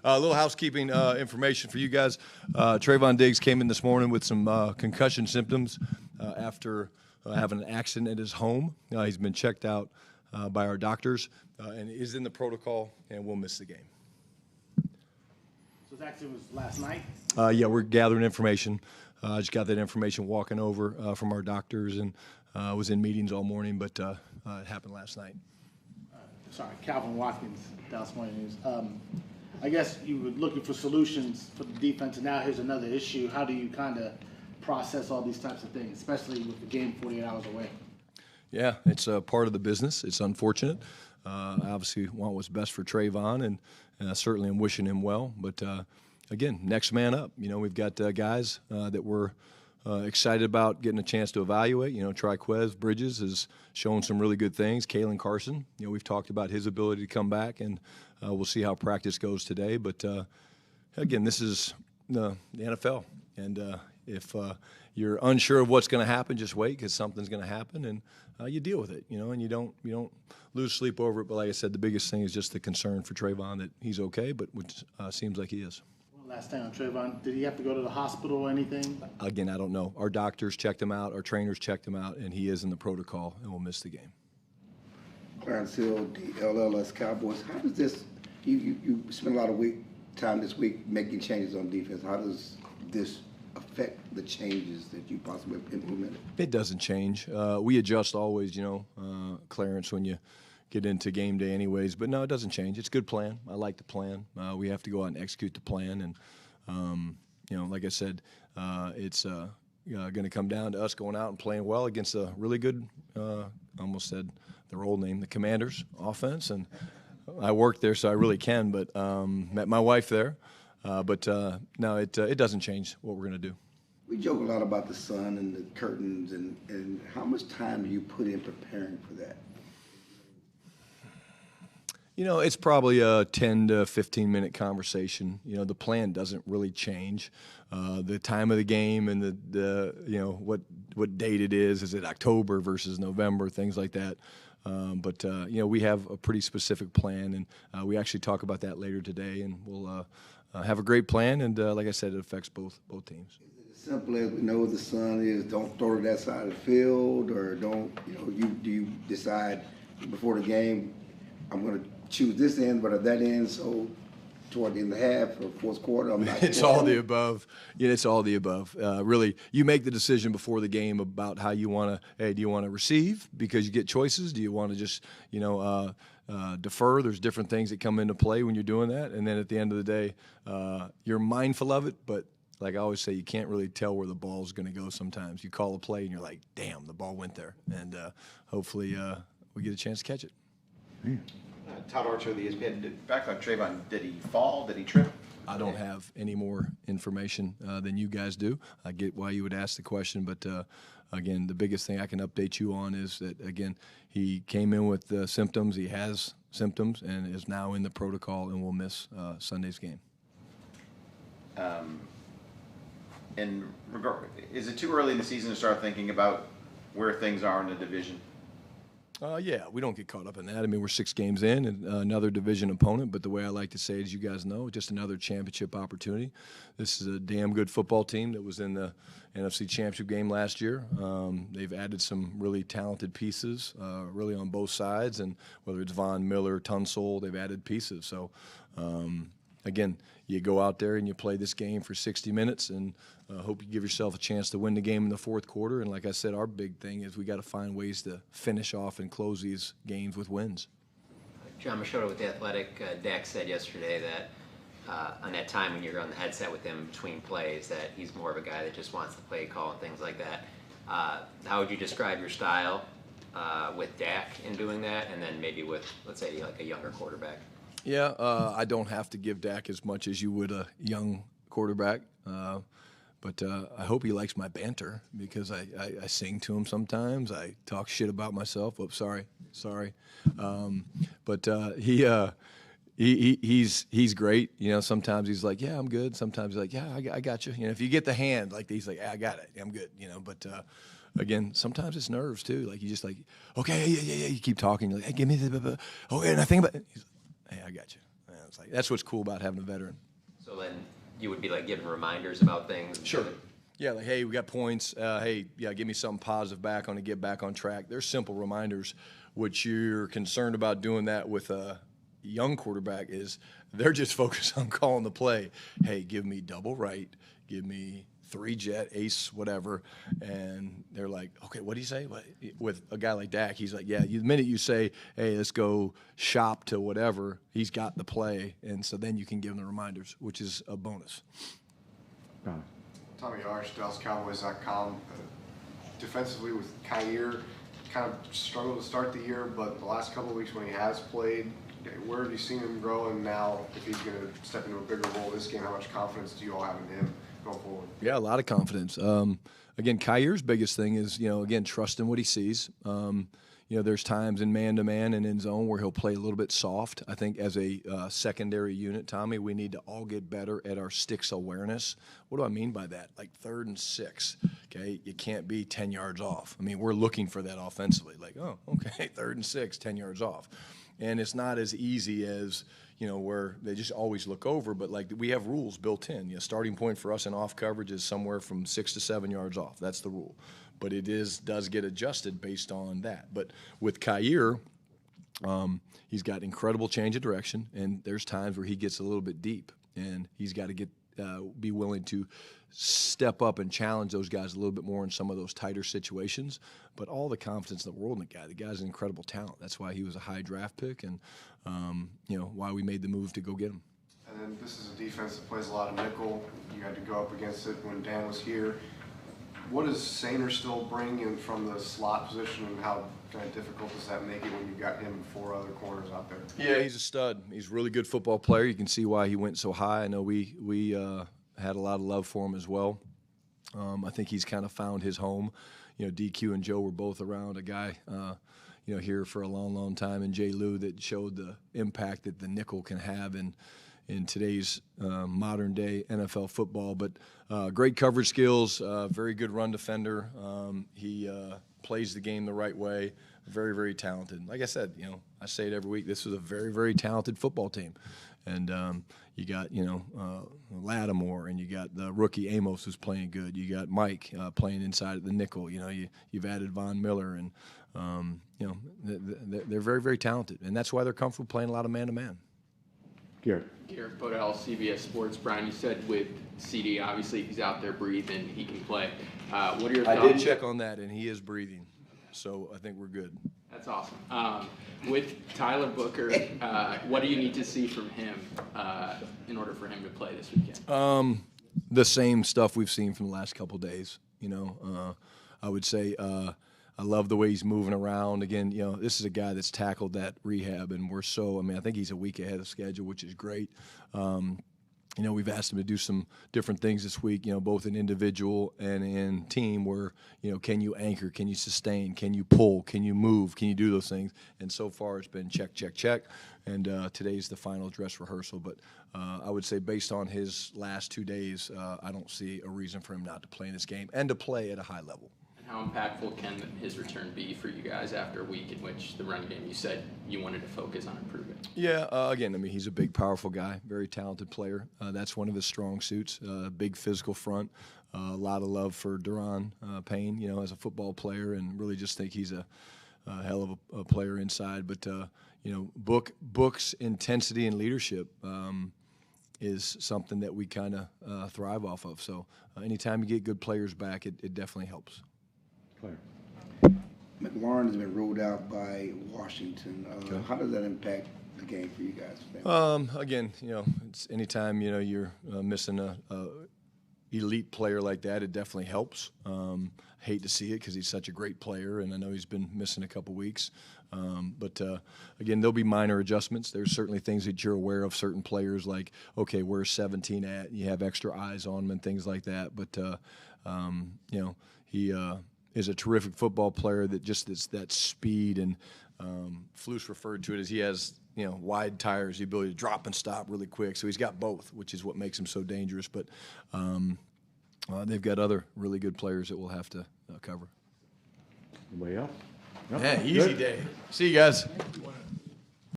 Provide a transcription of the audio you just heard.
A little housekeeping information for you guys. Trayvon Diggs came in this morning with some concussion symptoms after having an accident at his home. He's been checked out by our doctors and is in the protocol and will miss the game. So the accident was last night? Yeah, we're gathering information. I just got that information walking over from our doctors and was in meetings all morning, but it happened last night. Sorry, Calvin Watkins, Dallas Morning News. I guess you were looking for solutions for the defense, and now here's another issue. How do you kind of process all these types of things, especially with the game 48 hours away? Yeah, it's a part of the business. It's unfortunate. I obviously want what's best for Trayvon, and I certainly am wishing him well. But, again, next man up. You know, we've got guys that we're excited about getting a chance to evaluate. You know, Triquez Bridges has shown some really good things. Kalen Carson, you know, we've talked about his ability to come back, and we'll see how practice goes today. But, again, this is the NFL. And if you're unsure of what's going to happen, just wait, because something's going to happen, and you deal with it, you know, and you don't lose sleep over it. But like I said, the biggest thing is just the concern for Trayvon that he's okay, but which seems like he is. Last thing on Trayvon, did he have to go to the hospital or anything? Again, I don't know. Our doctors checked him out. Our trainers checked him out, and he is in the protocol and will miss the game. Clarence Hill, DLLS Cowboys. How does this? You spent a lot of time this week making changes on defense. How does this affect the changes that you possibly implemented? It doesn't change. We adjust always, you know, Clarence, when you get into game day anyways. But, no, it doesn't change. It's a good plan. I like the plan. We have to go out and execute the plan. And, you know, like I said, it's going to come down to us going out and playing well against a really good, almost said their old name, the Commanders offense. And I worked there, so I really can. But met my wife there. But no, it doesn't change what we're going to do. We joke a lot about the sun and the curtains. And how much time do you put in preparing for that? You know, it's probably a 10 to 15-minute conversation. You know, the plan doesn't really change. The time of the game and the you know, what date it is. Is it October versus November, things like that. But, you know, we have a pretty specific plan, and we actually talk about that later today, and we'll have a great plan. And like I said, it affects both teams. Is it as simple as we know the sun is don't throw to that side of the field, or don't, you know, do you decide before the game, I'm going to choose this end, but at that end, so toward the end of the half or fourth quarter, I'm not. It's all the above. Yeah, it's all the above. Really, you make the decision before the game about how you want to. Hey, do you want to receive because you get choices? Do you want to just, you know, defer? There's different things that come into play when you're doing that, and then at the end of the day, you're mindful of it. But like I always say, you can't really tell where the ball's going to go. Sometimes you call a play and you're like, "Damn, the ball went there," and hopefully we get a chance to catch it. Todd Archer of the ESPN. Back on Trayvon, did he fall? Did he trip? I don't have any more information than you guys do. I get why you would ask the question, but again, the biggest thing I can update you on is that, again, he came in with symptoms. He has symptoms and is now in the protocol and will miss Sunday's game. Is it too early in the season to start thinking about where things are in the division? Yeah, we don't get caught up in that. I mean, we're 6 games in and another division opponent, but the way I like to say it, as you guys know, just another championship opportunity. This is a damn good football team that was in the NFC Championship game last year. They've added some really talented pieces, really on both sides, and whether it's Von Miller, Tunsil, they've added pieces. So, again, you go out there and you play this game for 60 minutes and hope you give yourself a chance to win the game in the fourth quarter. And like I said, our big thing is we got to find ways to finish off and close these games with wins. John Machota with The Athletic, Dak said yesterday that on that time when you're on the headset with him between plays, that he's more of a guy that just wants the play call and things like that. How would you describe your style with Dak in doing that, and then maybe with, let's say, like a younger quarterback? Yeah, I don't have to give Dak as much as you would a young quarterback. But I hope he likes my banter because I sing to him sometimes. I talk shit about myself. Oh, sorry. But he's great. You know, sometimes he's like, yeah, I'm good. Sometimes he's like, yeah, I got you. You know, if you get the hand, like he's like, yeah, I got it. I'm good. You know, but again, sometimes it's nerves too. Like you just like, okay, yeah. You keep talking. You're like, hey, give me the. Oh, and I think about it. He's like, hey, I got you. It's like that's what's cool about having a veteran. So then you would be like giving reminders about things. Sure. Yeah, like, hey, we got points. Hey, yeah, give me something positive back on to get back on track. There's simple reminders, which you're concerned about doing that with a young quarterback is they're just focused on calling the play. Hey, give me double right, give me 3-jet, ace, whatever. And they're like, okay, what do you say? With a guy like Dak, he's like, yeah, the minute you say, hey, let's go shop to whatever, he's got the play. And so then you can give him the reminders, which is a bonus. Tommy Arch, DallasCowboys.com. Defensively with Kyer, kind of struggled to start the year, but the last couple of weeks when he has played, where have you seen him grow? And now, if he's going to step into a bigger role this game, how much confidence do you all have in him going forward? Yeah, a lot of confidence. Again, Kyer's biggest thing is, again, trusting what he sees. There's times in man-to-man and in zone where he'll play a little bit soft. I think as a secondary unit, Tommy, we need to all get better at our sticks awareness. What do I mean by that? Like 3rd and 6, okay? You can't be 10 yards off. I mean, we're looking for that offensively. Like, oh, okay, 3rd and 6, 10 yards off. And it's not as easy as, where they just always look over, but like we have rules built in. Starting point for us in off coverage is somewhere from 6 to 7 yards off. That's the rule. But it does get adjusted based on that. But with Kyer, he's got incredible change of direction, and there's times where he gets a little bit deep, and he's got to be willing to step up and challenge those guys a little bit more in some of those tighter situations. But all the confidence in the world in the guy. The guy's an incredible talent. That's why he was a high draft pick, and why we made the move to go get him. And then this is a defense that plays a lot of nickel. You had to go up against it when Dan was here. What does Sainer still bring in from the slot position, and how kind of difficult does that make it when you've got him and 4 other corners out there? Yeah, he's a stud. He's a really good football player. You can see why he went so high. I know we had a lot of love for him as well. I think he's kind of found his home. DQ and Joe were both around a guy, here for a long, long time, and Jay Lou that showed the impact that the nickel can have in today's modern-day NFL football. But great coverage skills, very good run defender. He plays the game the right way, very, very talented. Like I said, I say it every week, this is a very, very talented football team. And you got, Lattimore, and you got the rookie Amos who's playing good. You got Mike playing inside of the nickel. You've added Von Miller, and, they're very, very talented. And that's why they're comfortable playing a lot of man-to-man. Garrett Podell, CBS Sports. Brian, you said with CD, obviously, if he's out there breathing, he can play. What are your thoughts? I did check on that, and he is breathing, so I think we're good. That's awesome. With Tyler Booker, what do you need to see from him in order for him to play this weekend? The same stuff we've seen from the last couple of days. I would say I love the way he's moving around. Again, this is a guy that's tackled that rehab, and I think he's a week ahead of schedule, which is great. We've asked him to do some different things this week, both in individual and in team where, can you anchor, can you sustain, can you pull, can you move, can you do those things? And so far it's been check, check, check. And today's the final dress rehearsal. But I would say based on his last 2 days, I don't see a reason for him not to play in this game and to play at a high level. How impactful can his return be for you guys after a week in which the run game, you said you wanted to focus on improving? Yeah, again, he's a big, powerful guy, very talented player. That's one of his strong suits, big physical front, a lot of love for Duran Payne, as a football player, and really just think he's a hell of a player inside. But, Book's intensity and leadership is something that we kind of thrive off of. So anytime you get good players back, it definitely helps. McLaurin has been ruled out by Washington. How does that impact the game for you guys? Again, it's anytime you're missing a elite player like that, it definitely helps. Hate to see it because he's such a great player, and I know he's been missing a couple weeks. But again, there'll be minor adjustments. There's certainly things that you're aware of, certain players like, okay, where's 17 at? And you have extra eyes on him and things like that. But he is a terrific football player that just is that speed, and Flus referred to it as he has wide tires, the ability to drop and stop really quick. So he's got both, which is what makes him so dangerous. But they've got other really good players that we'll have to cover. Anybody else? No? Yeah, easy day. See you guys.